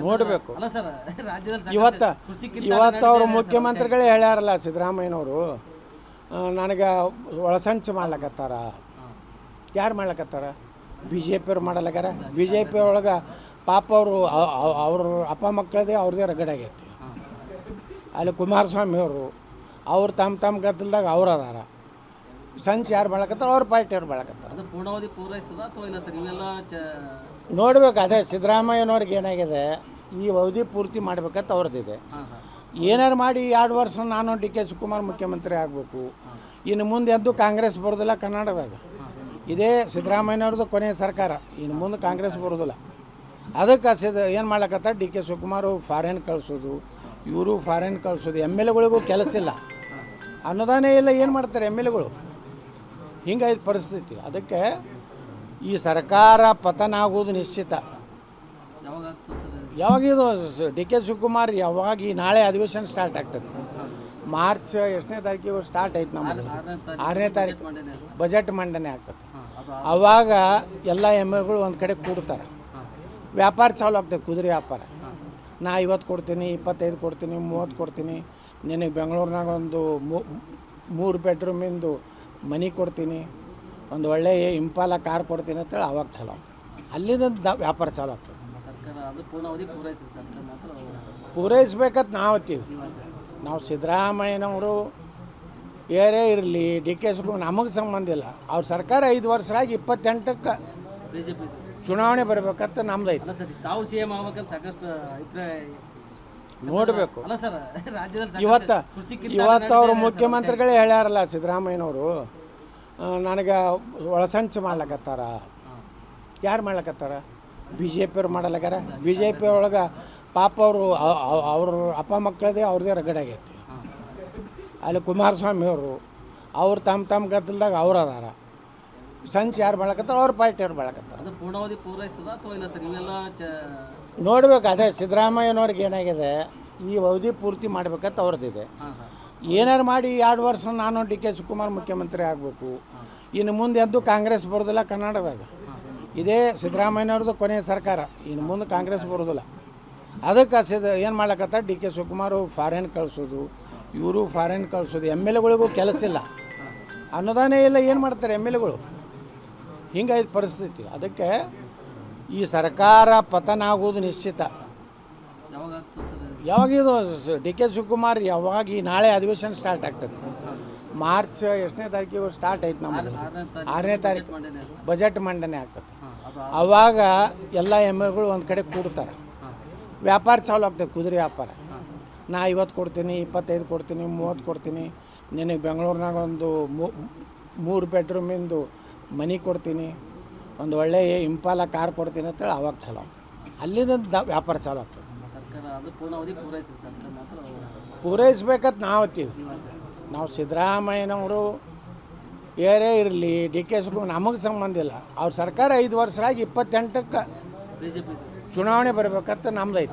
ನೋಡಬೇಕು. ಅಲ್ಲ ಸರ್, ರಾಜ್ಯದಲ್ಲಿ ಇವತ್ತು ಅವರು ಮುಖ್ಯಮಂತ್ರಿಗಳೇ ಹೇಳ್ಯಾರಲ್ಲ, ಸಿದ್ದರಾಮಯ್ಯನವರು ನನಗೆ ಒಳಸಂಚು ಮಾಡ್ಲಕತ್ತಾರ. ಯಾರು ಮಾಡ್ಲಕತ್ತಾರ? ಬಿ ಜೆ ಪಿಯವ್ರು ಮಾಡಲಕ್ಕಾರ. ಬಿ ಜೆ ಪಿ ಒಳಗೆ ಪಾಪ ಅವ್ರ ಅಪ್ಪ ಮಕ್ಕಳದೇ ಅವ್ರದ್ದೇ ರಗಡಾಗೈತಿ. ಅಲ್ಲಿ ಕುಮಾರಸ್ವಾಮಿ ಅವ್ರು ತಮ್ಮ ಗದ್ದಲ್ದಾಗ ಅವ್ರು ಅದಾರ. ಸಂಚು ಯಾರು ಬಳಕತ್ತಾರ? ಅವ್ರ ಪಾರ್ಟಿಯವ್ರು ಬಳಕತ್ತಾರ. ಪೂರ್ಣಾವಧಿ ಪೂರೈಸ್ತದ ಅಥವಾ ಇಲ್ಲ ಸರ್? ಇವೆಲ್ಲ ನೋಡ್ಬೇಕು. ಅದೇ ಸಿದ್ದರಾಮಯ್ಯನವ್ರಿಗೆ ಏನಾಗಿದೆ, ಈ ಅವಧಿ ಪೂರ್ತಿ ಮಾಡ್ಬೇಕಂತ ಅವ್ರದ್ದಿದೆ. ಏನಾರು ಮಾಡಿ 2 ವರ್ಷ ನಾನು ಡಿ ಕೆ ಶಿವಕುಮಾರ್ ಮುಖ್ಯಮಂತ್ರಿ ಆಗಬೇಕು. ಇನ್ನು ಮುಂದೆ ಎದ್ದು ಕಾಂಗ್ರೆಸ್ ಬರೋದಿಲ್ಲ ಕರ್ನಾಟಕದಾಗ. ಇದೇ ಸಿದ್ದರಾಮಯ್ಯನವ್ರದ್ದು ಕೊನೆಯ ಸರ್ಕಾರ. ಇನ್ನು ಮುಂದೆ ಕಾಂಗ್ರೆಸ್ ಬರೋದಿಲ್ಲ. ಅದಕ್ಕೆ ಏನು ಮಾಡ್ಲಕತ್ತ, ಡಿ ಕೆ ಶಿವಕುಮಾರು ಫಾರಿನ್ ಕಳಿಸೋದು, ಇವರು ಫಾರಿನ್ ಕಳಿಸೋದು. ಎಮ್ ಎಲ್ ಎಗಳಿಗೂ ಕೆಲಸ ಇಲ್ಲ, ಅನುದಾನ ಇಲ್ಲ. ಏನು ಮಾಡ್ತಾರೆ ಎಮ್ ಎಲ್ ಎಗಳು? ಹಿಂಗಾಯ್ತು ಪರಿಸ್ಥಿತಿ. ಅದಕ್ಕೆ ಈ ಸರ್ಕಾರ ಪತನ ಆಗುವುದು ನಿಶ್ಚಿತ. ಯಾವಾಗಿದು ಡಿ ಕೆ ಶಿವಕುಮಾರ್ ಯಾವಾಗ ಈ ನಾಳೆ ಅಧಿವೇಶನ ಸ್ಟಾರ್ಟ್ ಆಗ್ತದೆ. ಮಾರ್ಚ್ ಎಷ್ಟನೇ ತಾರೀಕಿಗೆ ಸ್ಟಾರ್ಟ್ ಐತೆ ನಮ್ಮದು. 6ನೇ ತಾರೀಕು ಬಜೆಟ್ ಮಂಡನೆ ಆಗ್ತದೆ. ಅವಾಗ ಎಲ್ಲ ಎಮ್ ಎಲ್ಗಳು ಒಂದು ಕಡೆ ಕೂಡ್ತಾರೆ. ವ್ಯಾಪಾರ ಚಾಲು ಆಗ್ತದೆ, ಕುದುರೆ ವ್ಯಾಪಾರ. ನಾ 50 ಕೊಡ್ತೀನಿ, 25 ಕೊಡ್ತೀನಿ, 30 ಕೊಡ್ತೀನಿ, ನಿನಗೆ ಬೆಂಗಳೂರಿನಾಗ ಒಂದು 3 ಬೆಡ್ರೂಮಿಂದು ಮನೆ ಕೊಡ್ತೀನಿ, ಒಂದು ಒಳ್ಳೆಯ ಇಂಪಾಲ ಕಾರ್ ಕೊಡ್ತೀನಿ ಅಂತೇಳಿ ಅವಾಗ ಚಾಲು ಆಗ್ತದೆ. ಅಲ್ಲಿಂದ ವ್ಯಾಪಾರ ಚಾಲು ಆಗ್ತದೆ. ಪೂರೈಸ್ಬೇಕಂತ ನಾವು ಅಂತೀವಿ. ನಾವು ಸಿದ್ದರಾಮಯ್ಯನವರು ಏರೇ ಇರಲಿ, ಡಿ ಕೆ ಶಿವಕುಮಾರ್ ನಮಗೆ ಸಂಬಂಧ ಇಲ್ಲ. ಅವ್ರ ಸರ್ಕಾರ 5 ವರ್ಷ ಆಗಿ 28ಕ್ಕೆ ಚುನಾವಣೆ ಬರಬೇಕಂತ ನಮ್ದು ಐತೆ. ನೋಡಬೇಕು. ಇವತ್ತು ಅವರು ಮುಖ್ಯಮಂತ್ರಿಗಳೇ ಹೇಳ್ಯಾರಲ್ಲ, ಸಿದ್ದರಾಮಯ್ಯನವರು ನನಗೆ ಒಳಸಂಚು ಮಾಡ್ಲಕತ್ತಾರ. ಯಾರು ಮಾಡ್ಲಕತ್ತಾರ? ಬಿ ಜೆ ಪಿಯವ್ರು ಮಾಡಲಕ್ಕಾರ. ಬಿ ಜೆ ಪಿ ಒಳಗೆ ಪಾಪ ಅವ್ರ ಅಪ್ಪ ಮಕ್ಕಳದೇ ಅವ್ರದ್ದೇ ರಗಡಾಗೈತಿ. ಅಲ್ಲಿ ಕುಮಾರಸ್ವಾಮಿ ಅವ್ರು ತಮ್ಮ ಗದ್ದಲ್ದಾಗ ಅವ್ರು ಅದಾರ. ಸಂಚು ಯಾರು ಬಳಕತ್ತಾರ? ಅವ್ರ ಪಾರ್ಟಿಯವ್ರು ಬಳಕತ್ತಾರ. ಪೂರ್ಣಾವಧಿ ಪೂರೈಸ್ತದ ಅಥವಾ ಇಲ್ಲ ಸರ್? ಇವೆಲ್ಲ ನೋಡ್ಬೇಕು. ಅದೇ ಸಿದ್ದರಾಮಯ್ಯನವ್ರಿಗೆ ಏನಾಗಿದೆ, ಈ ಅವಧಿ ಪೂರ್ತಿ ಮಾಡ್ಬೇಕಂತ ಅವ್ರದ್ದಿದೆ. ಏನಾರು ಮಾಡಿ 2 ವರ್ಷ ನಾನು ಡಿ ಕೆ ಶಿವಕುಮಾರ್ ಮುಖ್ಯಮಂತ್ರಿ ಆಗಬೇಕು. ಇನ್ನು ಮುಂದೆ ಎದ್ದು ಕಾಂಗ್ರೆಸ್ ಬರೋದಿಲ್ಲ ಕರ್ನಾಟಕದಾಗ. ಇದೇ ಸಿದ್ದರಾಮಯ್ಯನವ್ರದ್ದು ಕೊನೆಯ ಸರ್ಕಾರ. ಇನ್ನು ಮುಂದೆ ಕಾಂಗ್ರೆಸ್ ಬರೋದಿಲ್ಲ. ಅದಕ್ಕೆ ಏನು ಮಾಡ್ಲಕತ್ತ, ಡಿ ಕೆ ಶಿವಕುಮಾರು ಫಾರಿನ್ ಕಳಿಸೋದು, ಇವರು ಫಾರಿನ್ ಕಳಿಸೋದು. ಎಮ್ ಎಲ್ ಎಗಳಿಗೂ ಕೆಲಸ ಇಲ್ಲ, ಅನುದಾನ ಇಲ್ಲ. ಏನು ಮಾಡ್ತಾರೆ ಎಮ್ ಎಲ್ ಎಗಳು? ಹಿಂಗಾಯ್ತು ಪರಿಸ್ಥಿತಿ. ಅದಕ್ಕೆ ಈ ಸರ್ಕಾರ ಪತನ ಆಗುವುದು ನಿಶ್ಚಿತ. ಯಾವಾಗಿದು ಡಿ ಕೆ ಶಿವಕುಮಾರ್ ಯಾವಾಗ ಈ ನಾಳೆ ಅಧಿವೇಶನ ಸ್ಟಾರ್ಟ್ ಆಗ್ತದೆ. ಮಾರ್ಚ್ ಎಷ್ಟನೇ ತಾರೀಕಿಗೆ ಸ್ಟಾರ್ಟ್ ಐತೆ ನಮ್ಮದು. 6ನೇ ತಾರೀಕು ಬಜೆಟ್ ಮಂಡನೆ ಆಗ್ತದೆ. ಅವಾಗ ಎಲ್ಲ ಎಮ್ ಎಲ್ಗಳು ಒಂದು ಕಡೆ ಕೂಡ್ತಾರೆ. ವ್ಯಾಪಾರ ಚಾಲು ಆಗ್ತದೆ, ಕುದುರೆ ವ್ಯಾಪಾರ. ನಾ 50 ಕೊಡ್ತೀನಿ, 25 ಕೊಡ್ತೀನಿ, 30 ಕೊಡ್ತೀನಿ, ನಿನಗೆ ಬೆಂಗಳೂರಿನಾಗ ಒಂದು 3 ಬೆಡ್ರೂಮಿಂದು ಮನೆ ಕೊಡ್ತೀನಿ, ಒಂದು ಒಳ್ಳೆಯ ಇಂಪಾಲ ಕಾರ್ ಕೊಡ್ತೀನಿ ಅಂತೇಳಿ ಅವಾಗ ಚಾಲು ಆಗ್ತದೆ. ಅಲ್ಲಿಂದ ವ್ಯಾಪಾರ ಚಾಲು ಆಗ್ತದೆ. ಪೂರೈಸ್ಬೇಕಂತ ನಾವು ಅಂತೀವಿ. ನಾವು ಸಿದ್ದರಾಮಯ್ಯನವರು ಏರೇ ಇರಲಿ, ಡಿ ಕೆ ಶಿವಕುಮಾರ್ ನಮಗೆ ಸಂಬಂಧ ಇಲ್ಲ. ಅವ್ರ ಸರ್ಕಾರ 5 ವರ್ಷ ಆಗಿ 28ಕ್ಕೆ ಚುನಾವಣೆ ಬರಬೇಕಂತ ನಮ್ದು ಐತೆ.